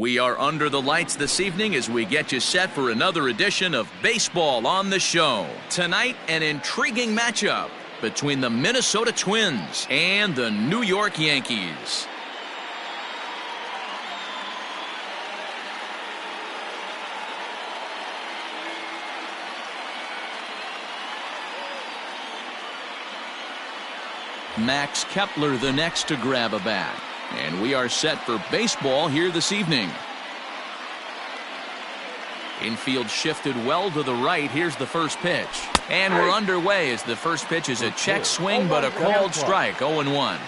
We are under the lights this evening as we get you set for another edition of Baseball on the Show. Tonight, an intriguing matchup between the Minnesota Twins and the New York Yankees. Max Kepler the next to grab a bat. And we are set for baseball here this evening. Infield shifted well to the right. Here's the first pitch. And we're underway as the first pitch is a check swing, but a called strike, 0-1.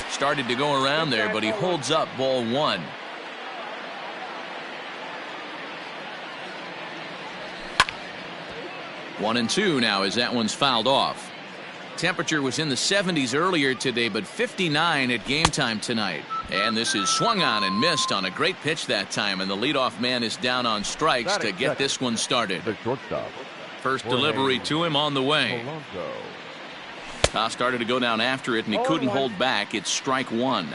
Started to go around there, but he holds up, ball one. One and two now as that one's fouled off. Temperature was in the 70s earlier today, but 59 at game time tonight. And this is swung on and missed on a great pitch that time, and the leadoff man is down on strikes to get this one started. First delivery to him on the way. Started to go down after it, and he couldn't hold back. It's strike one.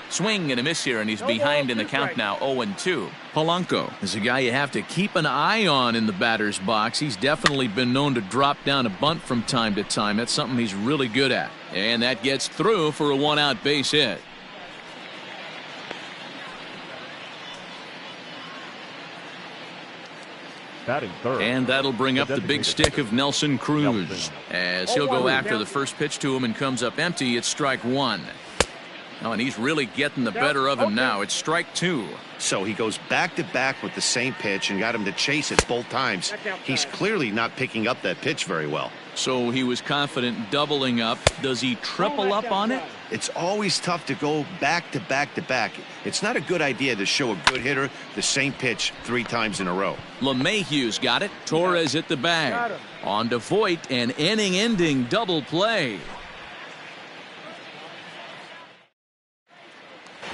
Swing and a miss here, and he's behind in the count now, 0-2. Polanco is a guy you have to keep an eye on in the batter's box. He's definitely been known to drop down a bunt from time to time. That's something he's really good at. And that gets through for a one-out base hit. And that'll bring up the big stick of Nelson Cruz as he'll go after the first pitch to him and comes up empty. It's strike one. Oh, and he's really getting the better of him now. It's strike two. So he goes back to back with the same pitch and got him to chase it both times. He's clearly not picking up that pitch very well. So he was confident doubling up. Does he triple up on it? It's always tough to go back to back to back. It's not a good idea to show a good hitter the same pitch 3 times in a row. LeMahieu's got it. Torres at the bag. On to Voit, an inning-ending double play.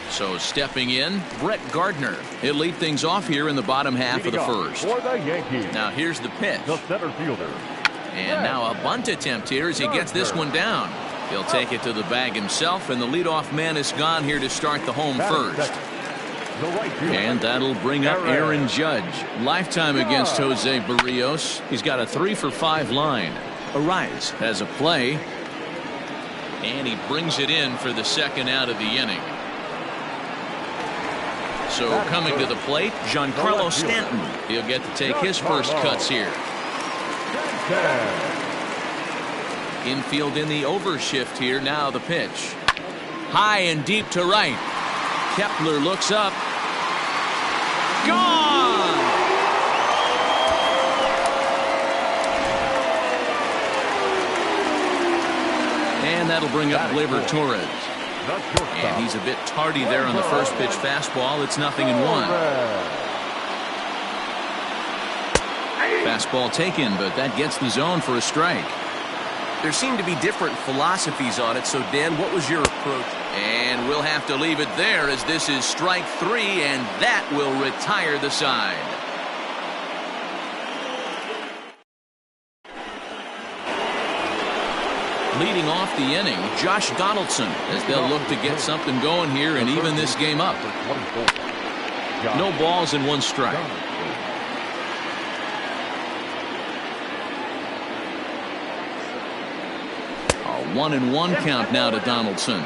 So stepping in, Brett Gardner. He'll lead things off here in the bottom half of the first. Now here's the pitch. And now a bunt attempt here as he gets this one down. He'll take it to the bag himself, and the leadoff man is gone here to start the home first. And that'll bring up Aaron Judge. Lifetime against Jose Barrios. He's got a 3-for-5 line. Arraez has a play. And he brings it in for the second out of the inning. So coming to the plate, Giancarlo Stanton. He'll get to take his first cuts here. Infield in the overshift here. Now the pitch. High and deep to right. Kepler looks up. Gone! And that'll bring up Gleyber Torres. And he's a bit tardy there on the first pitch fastball. It's 0-1. Fastball taken, but that gets the zone for a strike. There seem to be different philosophies on it. So, Dan, what was your approach? And we'll have to leave it there as this is strike 3, and that will retire the side. Leading off the inning, Josh Donaldson, as they'll look to get something going here and even this game up. No balls and 1 strike. A 1-1 count now to Donaldson.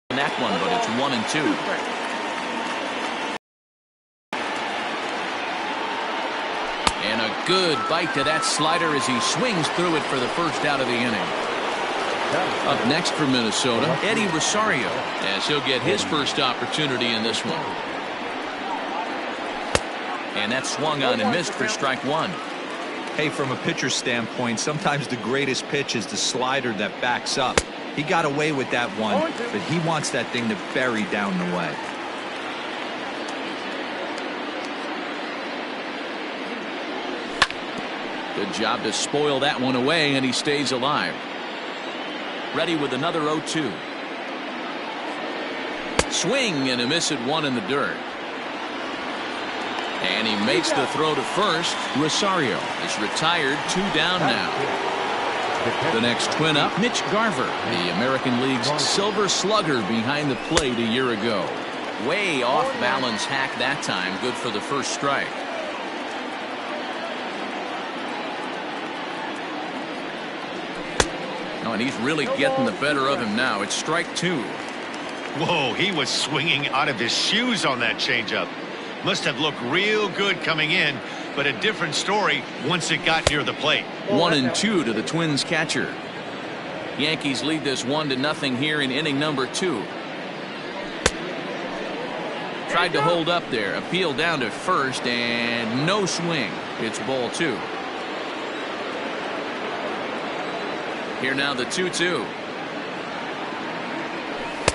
That one, but it's 1-2. And a good bite to that slider as he swings through it for the first out of the inning. Up next for Minnesota, Eddie Rosario, as he'll get his first opportunity in this one. And that swung on and missed for strike 1. Hey, from a pitcher's standpoint, sometimes the greatest pitch is the slider that backs up. He got away with that one, but he wants that thing to bury down the way. Good job to spoil that one away, and he stays alive. Ready with another 0-2. Swing and a miss at one in the dirt. And he makes the throw to first. Rosario is retired, 2 down now. The next twin up, Mitch Garver, the American League's Silver Slugger behind the plate a year ago. Way off balance hack that time. Good for the first strike. Oh, and he's really getting the better of him now. It's strike 2. Whoa, he was swinging out of his shoes on that changeup. Must have looked real good coming in, but a different story once it got near the plate. 1-2 to the Twins catcher. Yankees lead this 1-0 here in inning number 2. Tried to hold up there. Appeal down to first and no swing. It's ball 2. Here now the 2-2.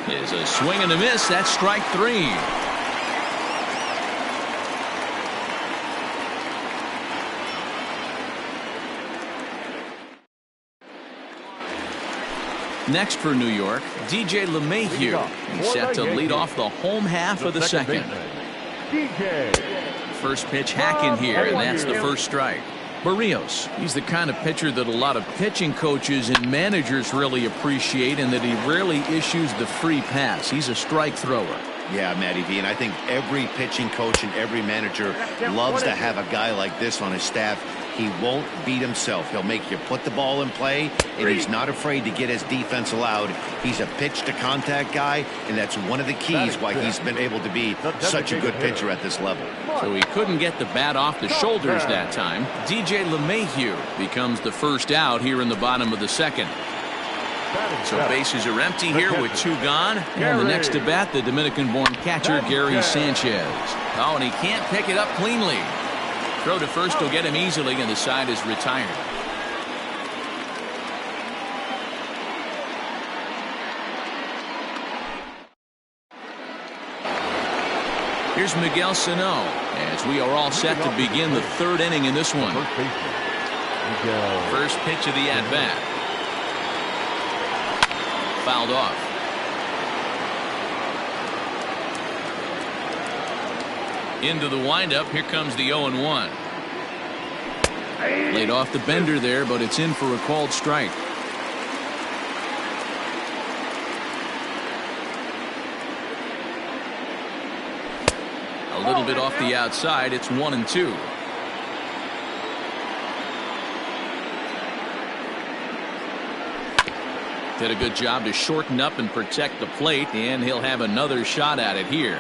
Is a swing and a miss. That's strike 3. Next for New York, DJ LeMahieu. He's set to lead off the home half of the second. First pitch hack in here, and that's the first strike. Barrios, he's the kind of pitcher that a lot of pitching coaches and managers really appreciate, and that he rarely issues the free pass. He's a strike thrower. Yeah, Matty V, and I think every pitching coach and every manager loves to have a guy like this on his staff. He won't beat himself. He'll make you put the ball in play, and he's not afraid to get his defense allowed. He's a pitch to contact guy, and that's one of the keys why he's been able to be such a good pitcher at this level. So he couldn't get the bat off the shoulders that time. DJ LeMahieu becomes the first out here in the bottom of the second. So bases are empty here with 2 gone. And the next to bat, the Dominican-born catcher Gary Sanchez. Oh, and he can't pick it up cleanly. Throw to first will get him easily, and the side is retired. Here's Miguel Sano as we are all set to begin the 3rd inning in this one. First pitch of the at-bat. Fouled off. Into the windup. Here comes the 0-1. Laid off the bender there, but it's in for a called strike. A little bit off the outside. It's 1-2. Did a good job to shorten up and protect the plate, and he'll have another shot at it here.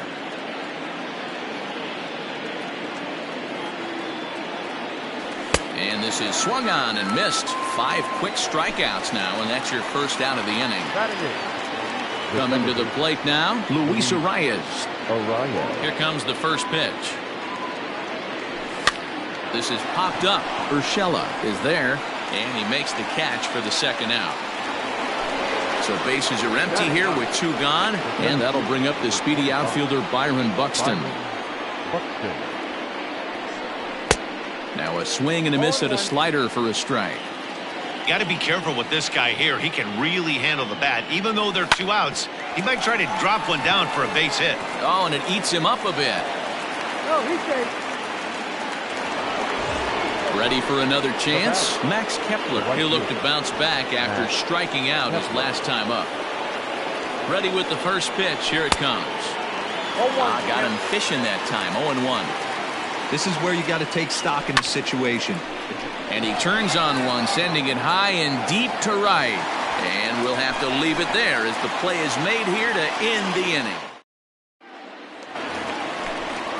And this is swung on and missed. 5 quick strikeouts now, and that's your first out of the inning. Coming to the plate now, Luis Arias. Here comes the first pitch. This is popped up. Urshela is there, and he makes the catch for the second out. So bases are empty here with 2 gone, and that'll bring up the speedy outfielder Byron Buxton. Now a swing and a miss at a slider for a strike. Got to be careful with this guy here. He can really handle the bat. Even though they're 2 outs, he might try to drop one down for a base hit. Oh, and it eats him up a bit. Oh, he's safe. Ready for another chance? Max Kepler. He'll look to bounce back after striking out his last time up. Ready with the first pitch. Here it comes. Got him fishing that time. 0-1. This is where you got to take stock in the situation. And he turns on one, sending it high and deep to right. And we'll have to leave it there as the play is made here to end the inning.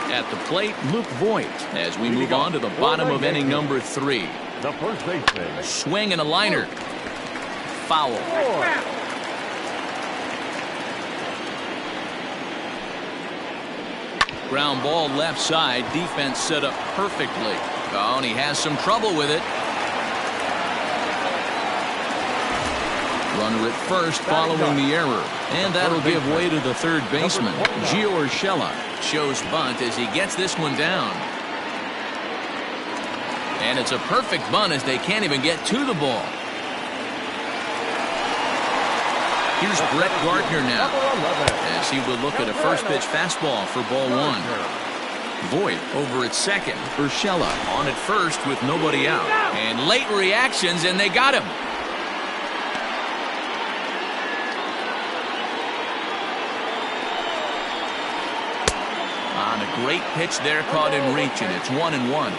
At the plate, Luke Voit, as we move on to the bottom of inning number 3. The first baseman. Swing and a liner. Foul. Ground ball left side. Defense set up perfectly. Oh, and he has some trouble with it. Runner at first following the error. And that'll give way to the third baseman. Gio Urshela shows bunt as he gets this one down. And it's a perfect bunt as they can't even get to the ball. Here's Brett Gardner now, as he will look at a first pitch fastball for ball one. Voit over at second. Urshela on at first with nobody out. And late reactions, and they got him. On a great pitch there, caught in reach, and it's 1-1.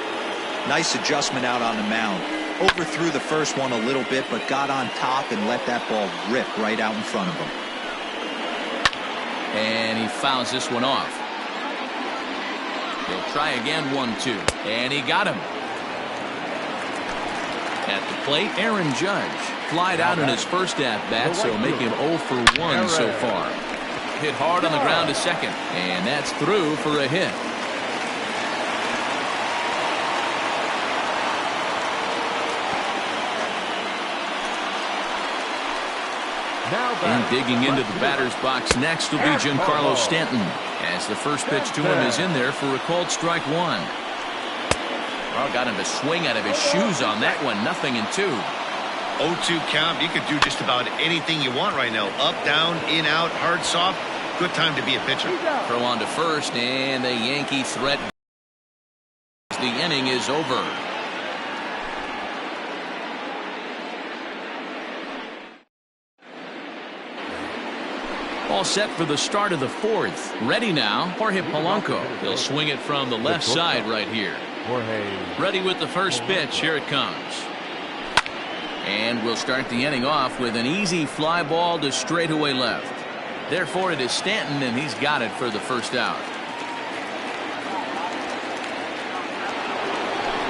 Nice adjustment out on the mound. Overthrew the first one a little bit, but got on top and let that ball rip right out in front of him. And he fouls this one off. He'll try again, 1-2. And he got him. At the plate, Aaron Judge flied out in his first at-bat, so make him 0 for 1 so far. Hit hard on the ground to second, and that's through for a hit. And digging into the batter's box next will be Giancarlo Stanton, as the first pitch to him is in there for a called strike one. Well, got him to swing out of his shoes on that one. 0-2. 0-2 count. You could do just about anything you want right now. Up, down, in, out, hard, soft. Good time to be a pitcher. Throw on to first, and the Yankee threat. The inning is over. All set for the start of the fourth. Ready now, Jorge Polanco. He'll swing it from the left side right here. Ready with the first pitch. Here it comes. And we'll start the inning off with an easy fly ball to straightaway left. Therefore, it is Stanton, and he's got it for the first out.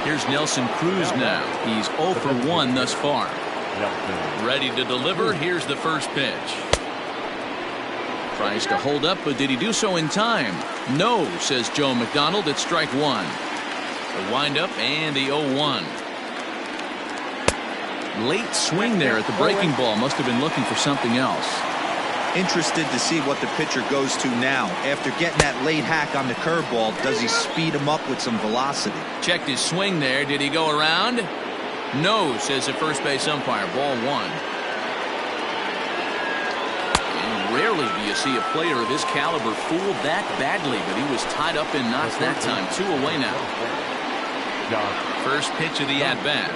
Here's Nelson Cruz now. He's 0 for 1 thus far. Ready to deliver. Here's the first pitch. Tries to hold up, but did he do so in time? No, says Joe McDonald. It's strike one. The windup and the 0-1. Late swing there at the breaking ball. Must have been looking for something else. Interested to see what the pitcher goes to now. After getting that late hack on the curveball, does he speed him up with some velocity? Checked his swing there. Did he go around? No, says the first base umpire. Ball one. Rarely do you see a player of his caliber fooled that badly, but he was tied up in knots that time. 2 away now. First pitch of the at-bat.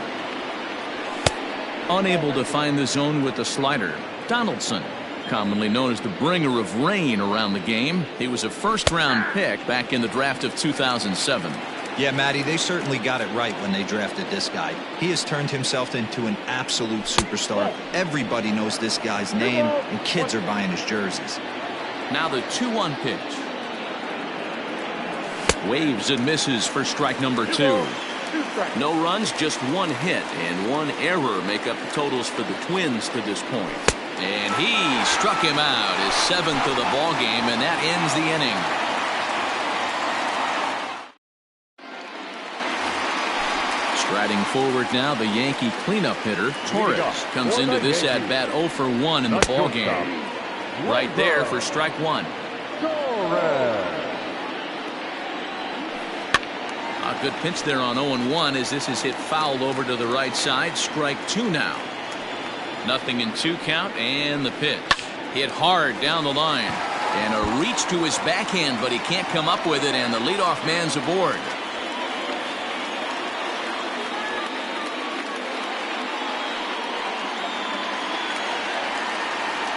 Unable to find the zone with the slider. Donaldson, commonly known as the bringer of rain around the game. He was a first-round pick back in the draft of 2007. Yeah, Matty, they certainly got it right when they drafted this guy. He has turned himself into an absolute superstar. Everybody knows this guy's name, and kids are buying his jerseys. Now the 2-1 pitch. Waves and misses for strike number 2. No runs, just 1 hit, and 1 error make up the totals for the Twins to this point. And he struck him out, his 7th of the ball game, and that ends the inning. Striding forward now, the Yankee cleanup hitter, Torres, comes into this at-bat 0 for 1 in the ball game. Right there for strike one. A good pitch there on 0-1 as this is hit foul over to the right side. Strike 2 now. 0-2 count, and the pitch. Hit hard down the line. And a reach to his backhand, but he can't come up with it, and the leadoff man's aboard.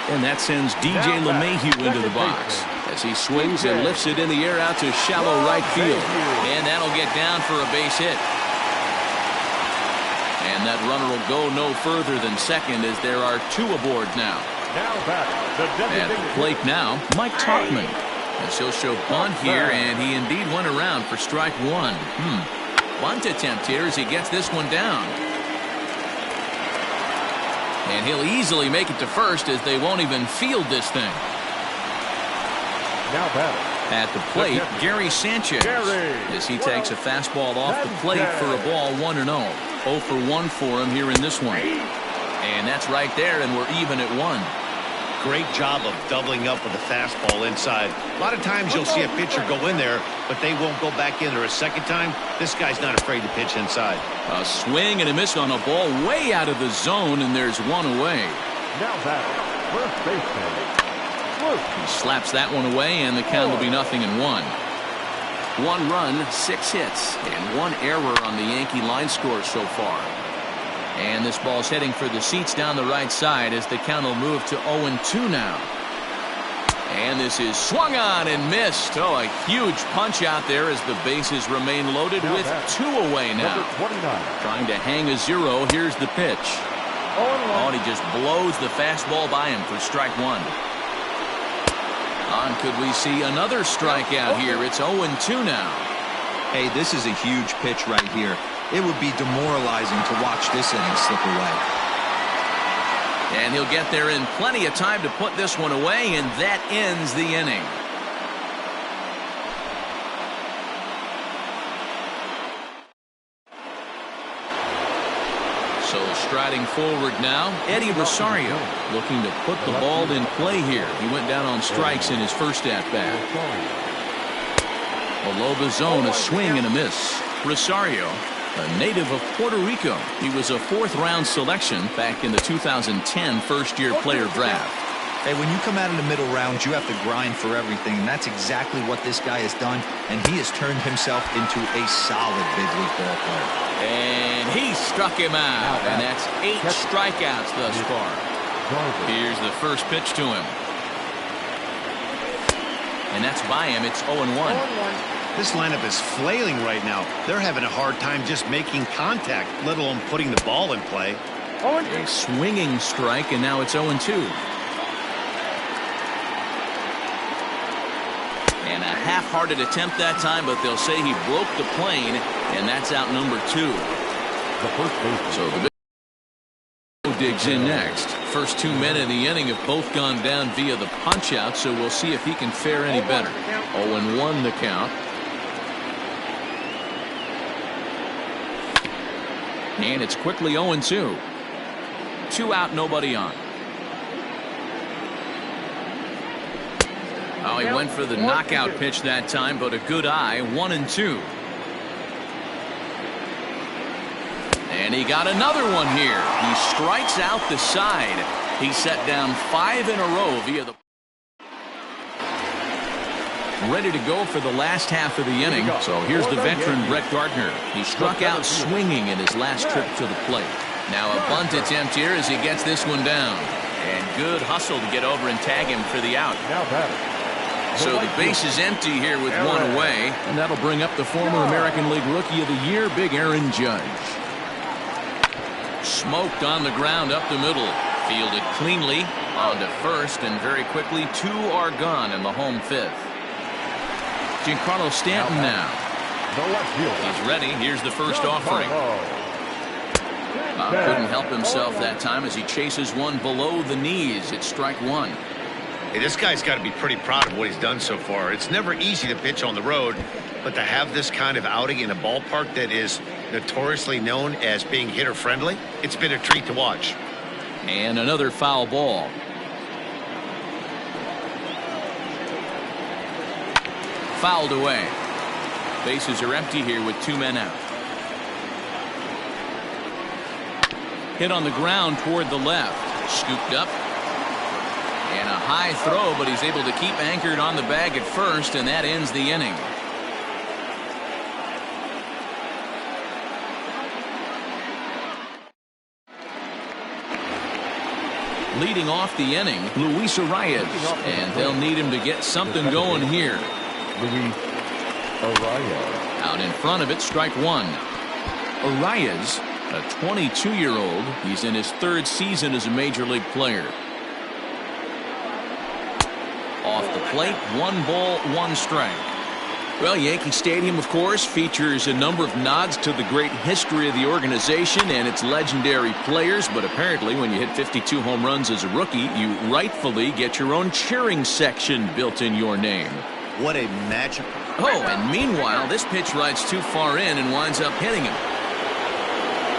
And that sends DJ LeMahieu into the box as he swings and lifts it in the air out to shallow right field. And that'll get down for a base hit. And that runner will go no further than second as there are 2 aboard now. At the plate now, Mike Tauchman. As he'll show bunt here, and he indeed went around for strike one. Bunt attempt here as he gets this one down. And he'll easily make it to first as they won't even field this thing. At the plate, Gary Sanchez, as he takes a fastball off the plate for a ball 1-0. 0 for 1 for him here in this one. And that's right there, and we're even at 1. Great job of doubling up with a fastball inside. A lot of times you'll see a pitcher go in there, but they won't go back in there a second time. This guy's not afraid to pitch inside. A swing and a miss on a ball way out of the zone, and there's 1 away. first baseman. He slaps that one away, and the count will be 0-1. 1 run, 6 hits, and 1 error on the Yankee line score so far. And this ball's heading for the seats down the right side as the count will move to 0-2 now. And this is swung on and missed. Oh, a huge punch out there as the bases remain loaded with 2 away now. Trying to hang a 0. Here's the pitch. Oh, and he just blows the fastball by him for strike 1. On, could we see another strikeout here? It's 0-2 now. Hey, this is a huge pitch right here. It would be demoralizing to watch this inning slip away. And he'll get there in plenty of time to put this one away, and that ends the inning. So striding forward now, Eddie Rosario looking to put the ball in play here. He went down on strikes in his first at-bat. Below the zone, a swing and a miss. Rosario, a native of Puerto Rico. He was a 4th-round selection back in the 2010 first-year player draft. Hey, when you come out in the middle rounds, you have to grind for everything, and that's exactly what this guy has done, and he has turned himself into a solid big league ball player. And he struck him out, and that's 8 strikeouts thus far. Here's the first pitch to him. And that's by him. It's 0-1. This lineup is flailing right now. They're having a hard time just making contact, let alone putting the ball in play. A swinging strike, and now it's 0-2. And a half-hearted attempt that time, but they'll say he broke the plane, and that's out number 2. So the big digs in next. First 2 men in the inning have both gone down via the punch-out, so we'll see if he can fare any better. 0-1 the count. And it's quickly 0-2. 2 out, nobody on. Oh, he went for the knockout pitch that time, but a good eye. 1-2. And he got another one here. He strikes out the side. He set down 5 in a row via the... Ready to go for the last half of the inning. So here's the veteran Brett Gardner. He struck out swinging in his last trip to the plate. Now a bunt attempt here as he gets this one down. And good hustle to get over and tag him for the out. So the base is empty here with 1 away. And that'll bring up the former American League Rookie of the Year, Big Aaron Judge. Smoked on the ground up the middle. Fielded cleanly onto first, and very quickly 2 are gone in the home 5th. Giancarlo Stanton now. He's ready. Here's the first offering. Couldn't help himself that time as he chases one below the knees. It's strike 1. Hey, this guy's got to be pretty proud of what he's done so far. It's never easy to pitch on the road, but to have this kind of outing in a ballpark that is notoriously known as being hitter-friendly, it's been a treat to watch. And another foul ball. Fouled away. Bases are empty here with 2 men out. Hit on the ground toward the left. Scooped up. And a high throw, but he's able to keep anchored on the bag at first, and that ends the inning. Leading off the inning, Luis Arias, and they'll need him to get something going here. Luis Arias. Out in front of it, strike 1. Arias, a 22-year-old. He's in his 3rd season as a major league player. Off the plate, 1 ball, 1 strike. Well, Yankee Stadium, of course, features a number of nods to the great history of the organization and its legendary players, but apparently when you hit 52 home runs as a rookie, you rightfully get your own cheering section built in your name. What a matchup. Oh, and meanwhile, this pitch rides too far in and winds up hitting him.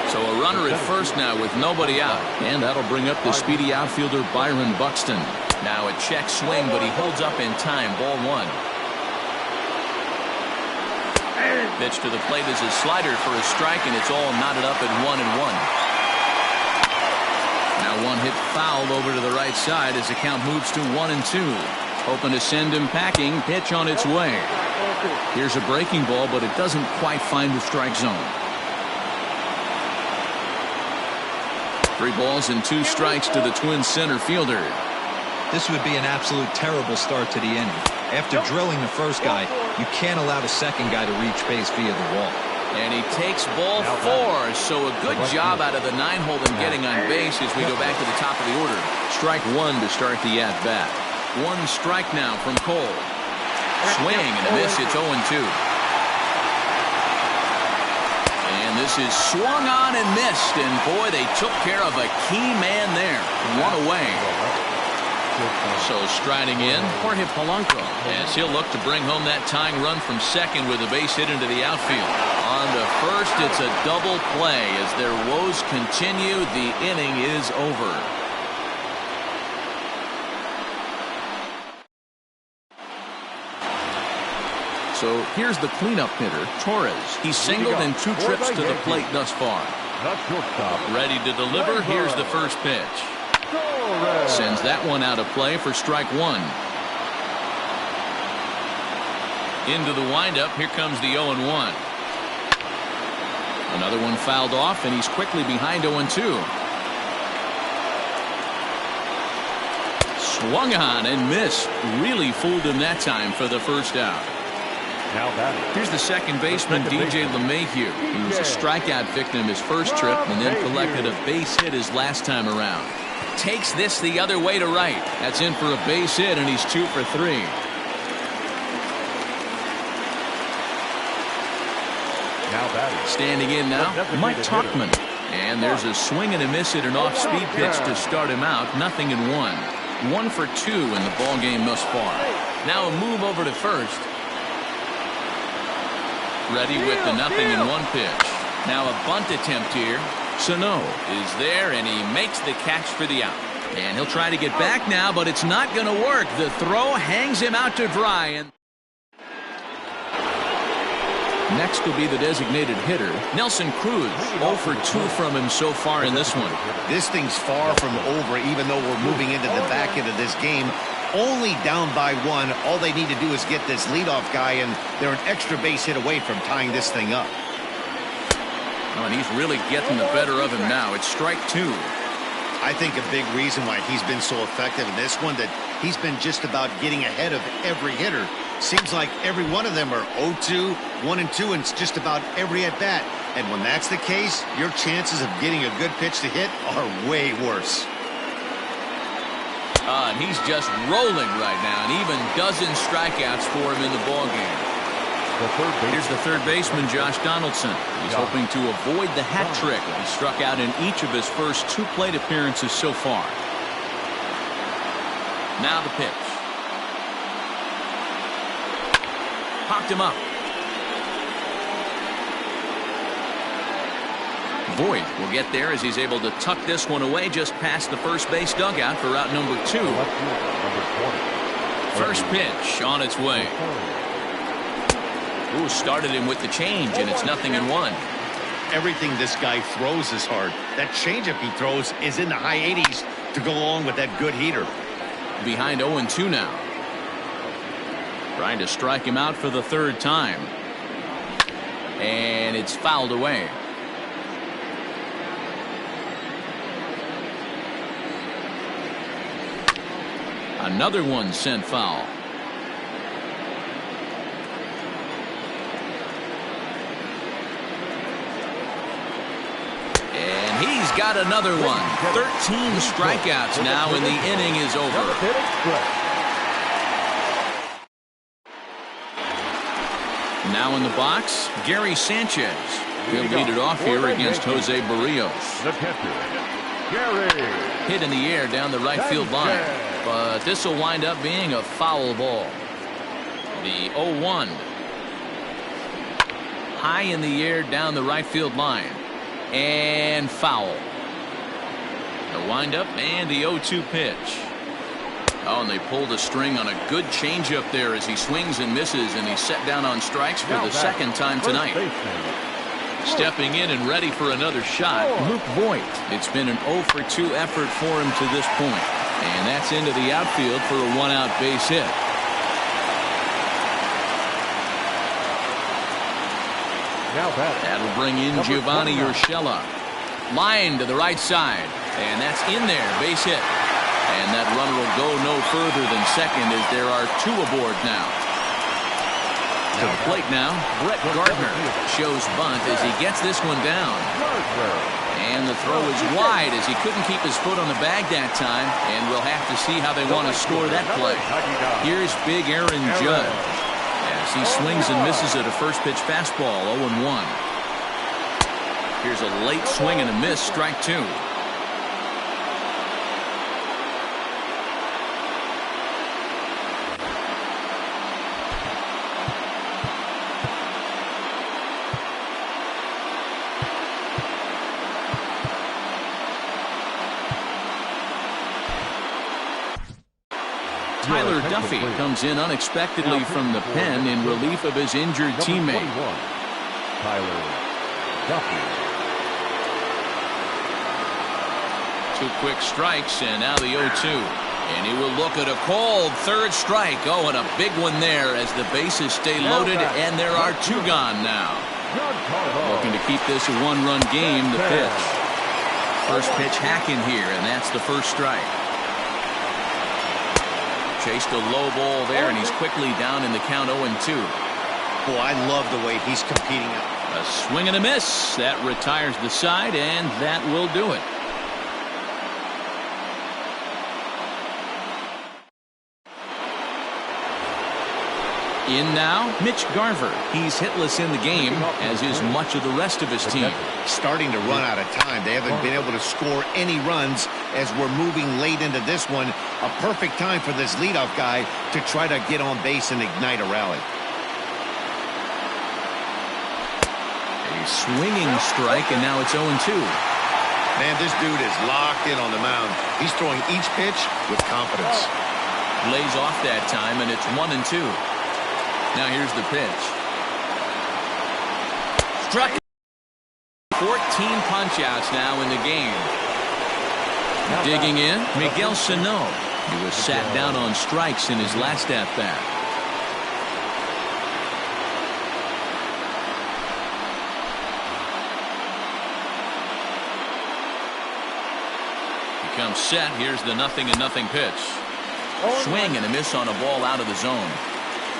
So a runner at first now with nobody out, and that'll bring up the speedy outfielder Byron Buxton. Now a check swing, but he holds up in time. Ball 1. Pitch to the plate is a slider for a strike, and it's all knotted up at 1-1. Now one hit foul over to the right side as the count moves to 1-2. Hoping to send him packing. Pitch on its way. Here's a breaking ball, but it doesn't quite find the strike zone. 3 balls and 2 strikes to the Twins center fielder. This would be an absolute terrible start to the inning. After drilling the first guy, you can't allow the second guy to reach base via the wall. And he takes ball 4, so a good job out of the 9-hole in getting on base as we go back to the top of the order. Strike 1 to start the at-bat. 1 strike now from Cole. Swing and a miss. It's 0-2. And this is swung on and missed. And boy, they took care of a key man there. 1 away. So striding in, Jorge Polanco, as he'll look to bring home that tying run from second with a base hit into the outfield. On to first, it's a double play. As their woes continue, the inning is over. So here's the cleanup hitter, Torres. He's singled in 2 trips to the plate thus far. Ready to deliver. Here's the first pitch. Sends that one out of play for strike 1. Into the windup. Here comes the 0-1. Another one fouled off, and he's quickly behind 0-2. Swung on and missed. Really fooled him that time for the first out. Here's the second baseman, DJ LeMahieu. He was a strikeout victim his first trip and then collected a base hit his last time around. Takes this the other way to right. That's in for a base hit, and he's 2 for 3. Standing in now, Mike Tauchman. And there's a swing and a miss at an off-speed pitch to start him out. 0-1. 1 for 2 in the ball game thus far. Now a move over to first. Ready with the 0-1 pitch. Now a bunt attempt here. Sano is there, and he makes the catch for the out. And he'll try to get back now, but it's not going to work. The throw hangs him out to dry. And next will be the designated hitter, Nelson Cruz. 0 for 2 from him so far in this one. This thing's far from over, even though we're moving into the back end of this game. Only down by 1. All they need to do is get this leadoff guy, and they're an extra base hit away from tying this thing up. Oh, and he's really getting the better of him now. It's strike 2. I think a big reason why he's been so effective in this one, that he's been just about getting ahead of every hitter. Seems like every one of them are 0-2, 1-2, and it's just about every at-bat. And when that's the case, your chances of getting a good pitch to hit are way worse. And he's just rolling right now, and even dozens strikeouts for him in the ballgame. Here's the third baseman, Josh Donaldson. He's hoping to avoid the hat trick. He struck out in each of his first 2 plate appearances so far. Now the pitch. Popped him up. Voit will get there as he's able to tuck this one away just past the first base dugout for route number 2. First pitch on its way. Ooh, started him with the change, and it's 0-1. Everything this guy throws is hard. That changeup he throws is in the high 80s to go along with that good heater. Behind 0-2 now. Trying to strike him out for the 3rd time. And it's fouled away. Another one sent foul. And he's got another one. 13 strikeouts now, and the inning is over. Now in the box, Gary Sanchez. He'll lead it off here against Jose Barrios. Hit in the air down the right field line. But this will wind up being a foul ball. The 0-1. High in the air down the right field line. And foul. The windup and the 0-2 pitch. Oh, and they pulled a string on a good changeup there as he swings and misses, and he's set down on strikes for the 2nd time tonight. Stepping in and ready for another shot, Luke Voigt. It's been an 0 for 2 effort for him to this point. And that's into the outfield for a 1-out base hit. That'll bring in Giovanni Urshela. Line to the right side. And that's in there. Base hit. And that runner will go no further than second as there are 2 aboard now. To the plate now, Brett Gardner shows bunt as he gets this one down. And the throw is wide as he couldn't keep his foot on the bag that time. And we'll have to see how they want to score that play. Here's big Aaron Judge as he swings and misses at a first pitch fastball, 0-1. Here's a late swing and a miss, strike 2. Tyler Duffy comes in unexpectedly from the pen in relief of his injured teammate. Tyler Duffy. 2 quick strikes and now the 0-2. And he will look at a called third strike. Oh, and a big one there as the bases stay loaded and there are 2 gone now. Looking to keep this a 1-run game. The pitch. First pitch hacking here, and that's the first strike. Chased a low ball there, and he's quickly down in the count 0-2. Boy, I love the way he's competing. A swing and a miss. That retires the side, and that will do it. In now, Mitch Garver. He's hitless in the game, as is much of the rest of his team. Starting to run out of time. They haven't been able to score any runs as we're moving late into this one. A perfect time for this leadoff guy to try to get on base and ignite a rally. A swinging strike, and now it's 0-2. Man, this dude is locked in on the mound. He's throwing each pitch with confidence. Lays off that time, and it's 1-2. Now here's the pitch. Struck. 14 punch-outs now in the game. Digging in, Miguel Sano. He was sat down on strikes in his last at-bat. He comes set. Here's the 0-0 pitch. Swing and a miss on a ball out of the zone.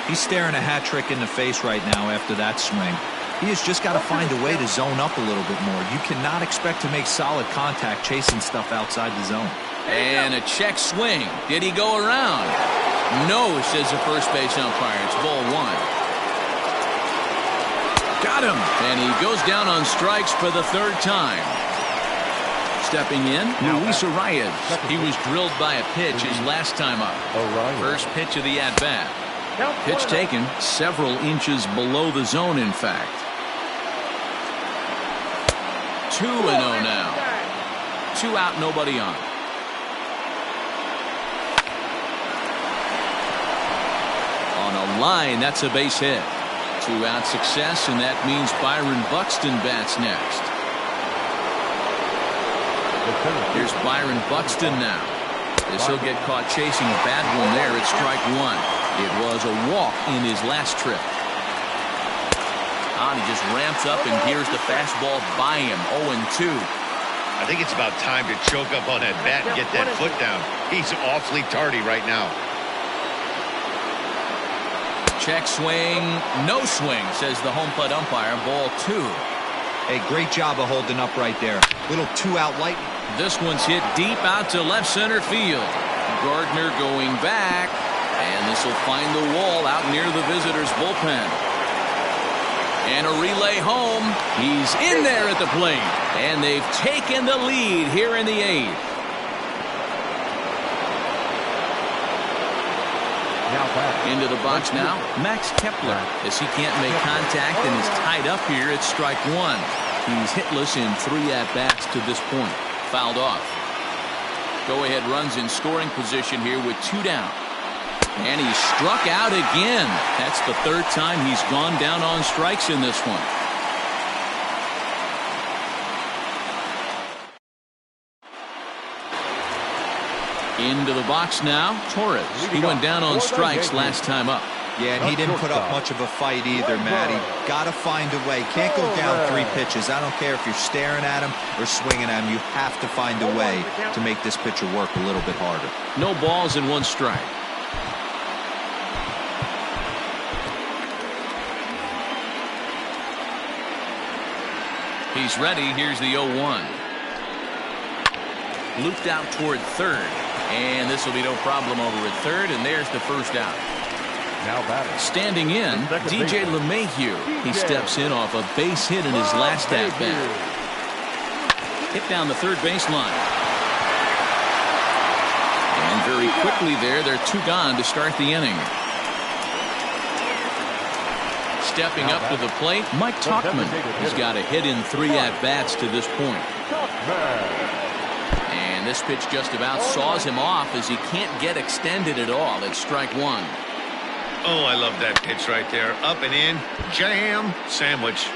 He's staring a hat trick in the face right now after that swing. He has just got to find a way to zone up a little bit more. You cannot expect to make solid contact chasing stuff outside the zone. And a check swing. Did he go around? No, says the first base umpire. It's ball 1. Got him. And he goes down on strikes for the 3rd time. Stepping in, Luis Arias. He was drilled by a pitch his last time up. First pitch of the at-bat. Pitch taken several inches below the zone, in fact. 2-0 now. 2 out, nobody on. On a line, that's a base hit. 2-out success, and that means Byron Buxton bats next. Here's Byron Buxton now. As he'll get caught chasing a bad one there, it's strike 1. It was a walk in his last trip. He just ramps up and here's the fastball by him. 0-2. I think it's about time to choke up on that bat and get that foot down. He's awfully tardy right now. Check swing. No swing, says the home plate umpire. Ball 2. Hey, great job of holding up right there. Little 2-out light. This one's hit deep out to left center field. Gardner going back. And this will find the wall out near the visitors' bullpen. And a relay home. He's in there at the plate. And they've taken the lead here in the 8th. Into the box now, Max Kepler. As he can't make contact and is tied up here, it's strike 1. He's hitless in 3 at-bats to this point. Fouled off. Go-ahead runs in scoring position here with 2 down. And he struck out again. That's the 3rd time he's gone down on strikes in this one. Into the box now, Torres. He went down on strikes last time up. Yeah, and he didn't put up much of a fight either, Matty. Got to find a way. Can't go down 3 pitches. I don't care if you're staring at him or swinging at him. You have to find a way to make this pitcher work a little bit harder. No balls and 1 strike. He's ready. Here's the 0-1. Looped out toward third. And this will be no problem over at third. And there's the first out. Now batting. Standing in, DJ LeMahieu. He steps in off a base hit in his last at-bat. Hit down the third baseline. And very quickly they're 2 gone to start the inning. Stepping up to the plate, Mike Tauchman. He's got a hit in 3 at-bats to this point. And this pitch just about saws him off as he can't get extended at all. It's strike 1. Oh, I love that pitch right there. Up and in, jam, sandwich.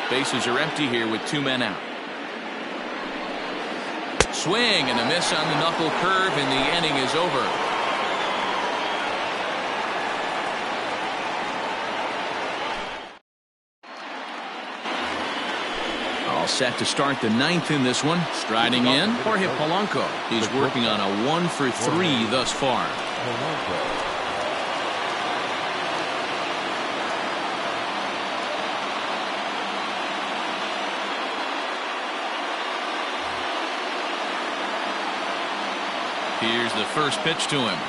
Bases are empty here with 2 men out. Swing and a miss on the knuckle curve, and the inning is over. All set to start the 9th in this one. Striding in, Jorge Polanco. He's working on a 1 for 3 thus far. Here's the first pitch to him.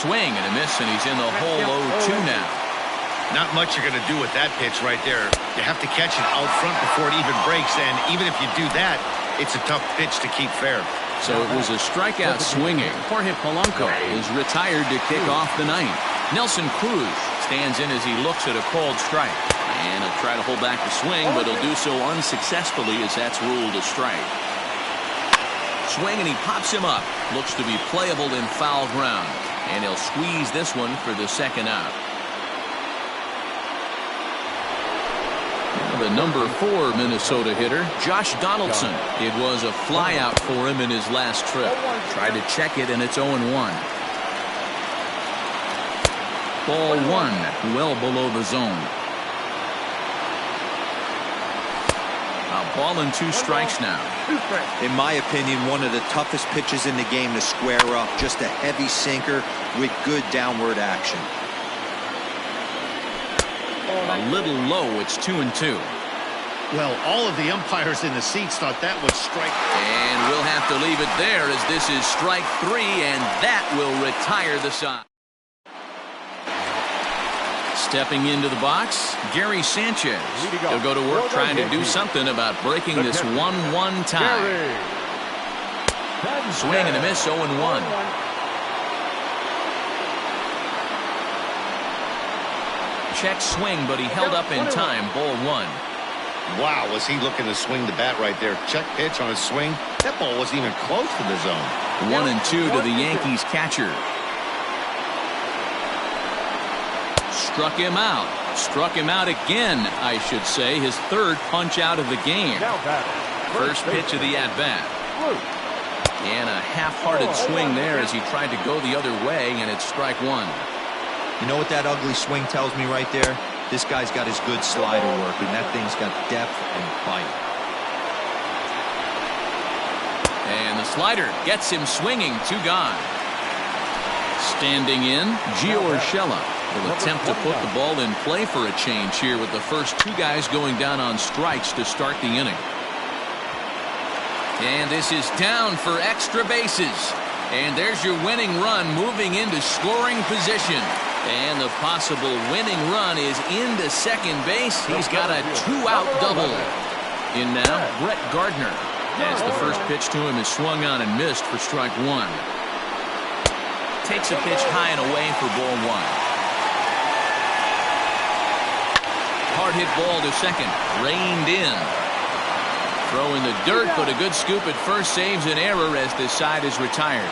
Swing and a miss, and he's in the hole 0-2 now. Not much you're going to do with that pitch right there. You have to catch it out front before it even breaks, and even if you do that, it's a tough pitch to keep fair. So it was a strikeout swinging. Jorge Polanco is retired to kick off the 9th. Nelson Cruz stands in as he looks at a called strike. And he'll try to hold back the swing, but he'll do so unsuccessfully as that's ruled a strike. Swing and he pops him up. Looks to be playable in foul ground. And he'll squeeze this one for the 2nd out. The number 4 Minnesota hitter, Josh Donaldson. It was a flyout for him in his last trip. Tried to check it, and it's 0-1. Ball 1, well below the zone. A ball and 2 strikes now. In my opinion, one of the toughest pitches in the game to square up. Just a heavy sinker with good downward action. A little low. It's 2-2. Well, all of the umpires in the seats thought that was strike. And we'll have to leave it there as this is strike 3, and that will retire the side. Stepping into the box, Gary Sanchez. He'll go to work trying to do something about breaking this 1-1 tie. Swing and a miss, 0-1. Check swing, but he held up in time. Ball 1. Wow, was he looking to swing the bat right there. Check pitch on his swing. That ball wasn't even close to the zone. 1-2 to the Yankees catcher. Struck him out. Struck him out again, I should say. His 3rd punch out of the game. First pitch of the at-bat. And a half-hearted swing there as he tried to go the other way, and it's strike 1. You know what that ugly swing tells me right there? This guy's got his good slider working. That thing's got depth and bite. And the slider gets him swinging. 2 gone. Standing in, Gio Urshela will attempt to put the ball in play for a change here with the first 2 guys going down on strikes to start the inning. And this is down for extra bases. And there's your winning run moving into scoring position. And the possible winning run is into second base. He's got a 2-out double. In now, Brett Gardner. As the first pitch to him is swung on and missed for strike 1. Takes a pitch high and away for ball 1. Hard hit ball to second. Reined in. Throw in the dirt, but a good scoop at first saves an error as this side is retired.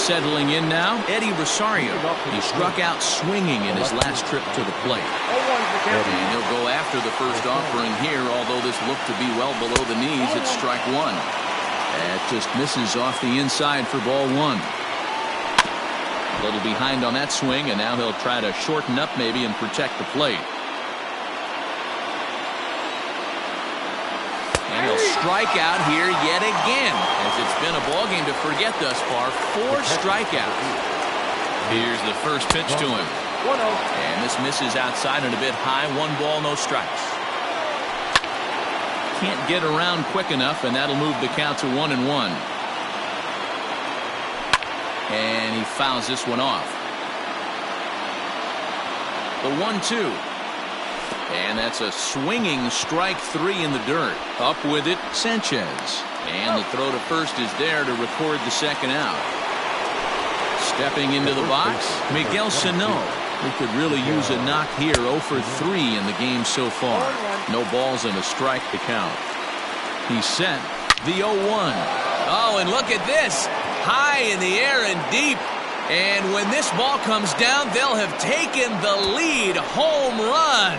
Settling in now, Eddie Rosario. He struck out swinging in his last trip to the plate. And he'll go after the first offering here, although this looked to be well below the knees. It's strike one. That just misses off the inside for ball one. A little behind on that swing, and now he'll try to shorten up maybe and protect the plate. And he'll strike out here yet again, as it's been a ball game to forget thus far. 4 strikeouts. Here's the first pitch to him. And this misses outside and a bit high. 1 ball, no strikes. Can't get around quick enough, and that'll move the count to 1-1. And he fouls this one off. The 1-2. And that's a swinging strike 3 in the dirt. Up with it, Sanchez. And the throw to first is there to record the second out. Stepping into the box, Miguel Sano. He could really use a knock here. 0 for 3 in the game so far. No balls and a strike to count. He's set. The 0-1. Oh, and look at this. High in the air and deep. And when this ball comes down, they'll have taken the lead. Home run.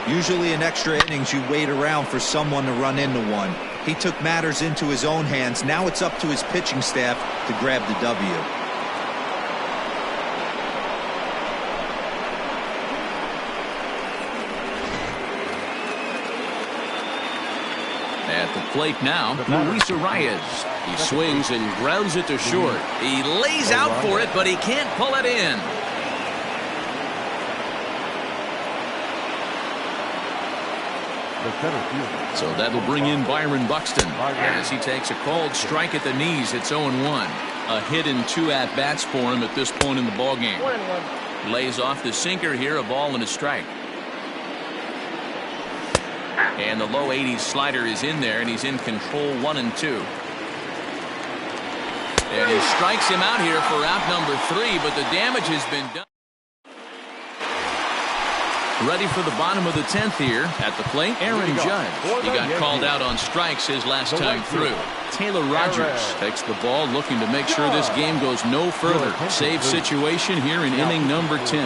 Usually in extra innings, you wait around for someone to run into one. He took matters into his own hands. Now it's up to his pitching staff to grab the W. At the plate now, Luis Arias. He swings and grounds it to short. He lays out for it, but he can't pull it in. So that'll bring in Byron Buxton as he takes a called strike at the knees. It's 0-1. A hit and 2 at-bats for him at this point in the ballgame. Lays off the sinker here, a ball and a strike. And the low 80s slider is in there, and he's in control. 1-2. And he strikes him out here for out number 3, but the damage has been done. Ready for the bottom of the 10th here. At the plate, Aaron Judge. He got called out on strikes his last time through. Taylor Rogers takes the ball, looking to make sure this game goes no further. Save situation here in inning number 10.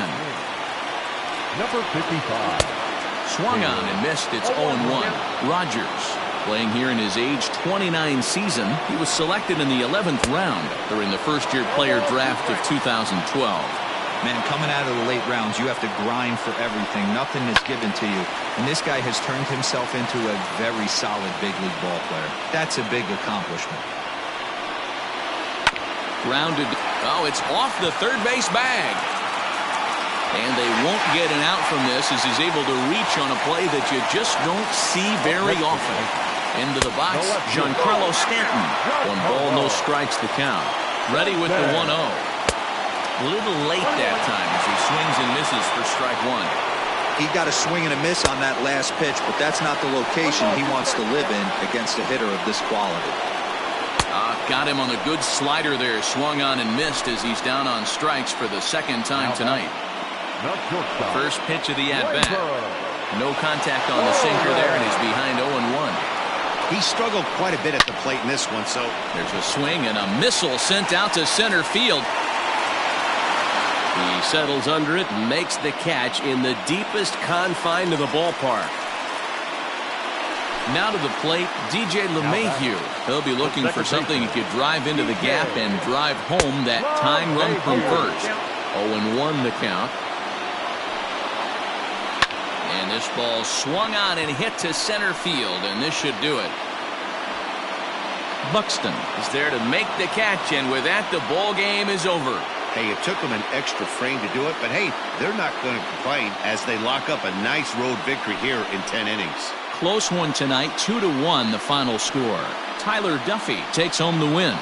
Number 55. Swung on and missed. It's 0-1. Rogers playing here in his age 29 season. He was selected in the 11th round during the first-year player draft of 2012. Man, coming out of the late rounds, you have to grind for everything. Nothing is given to you. And this guy has turned himself into a very solid big league ball player. That's a big accomplishment. Grounded. Oh, it's off the third base bag. And they won't get an out from this as he's able to reach on a play that you just don't see very often. Into the box, Giancarlo Stanton. 1 ball, no strikes to count. Ready with the 1-0. A little late that time as he swings and misses for strike 1. He got a swing and a miss on that last pitch, but that's not the location he wants to live in against a hitter of this quality. Got him on a good slider there. Swung on and missed as he's down on strikes for the second time tonight. First pitch of the at-bat. No contact on the sinker there, and he's behind 0-1. He struggled quite a bit at the plate in this one, so there's a swing and a missile sent out to center field. He settles under it and makes the catch in the deepest confine of the ballpark. Now to the plate, DJ LeMahieu. He'll be looking for something he could drive into the gap and drive home that tying run from first. 0-1 the count. And this ball swung on and hit to center field, and this should do it. Buxton is there to make the catch, and with that, the ball game is over. Hey, it took them an extra frame to do it, but hey, they're not going to complain as they lock up a nice road victory here in 10 innings. Close one tonight, 2-1 the final score. Tyler Duffy takes home the win.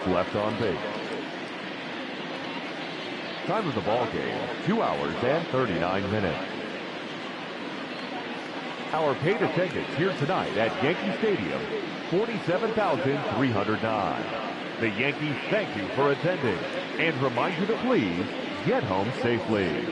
left on base. Time of the ball game, 2 hours and 39 minutes. Our paid attendance here tonight at Yankee Stadium, 47,309. The Yankees thank you for attending and remind you to please get home safely.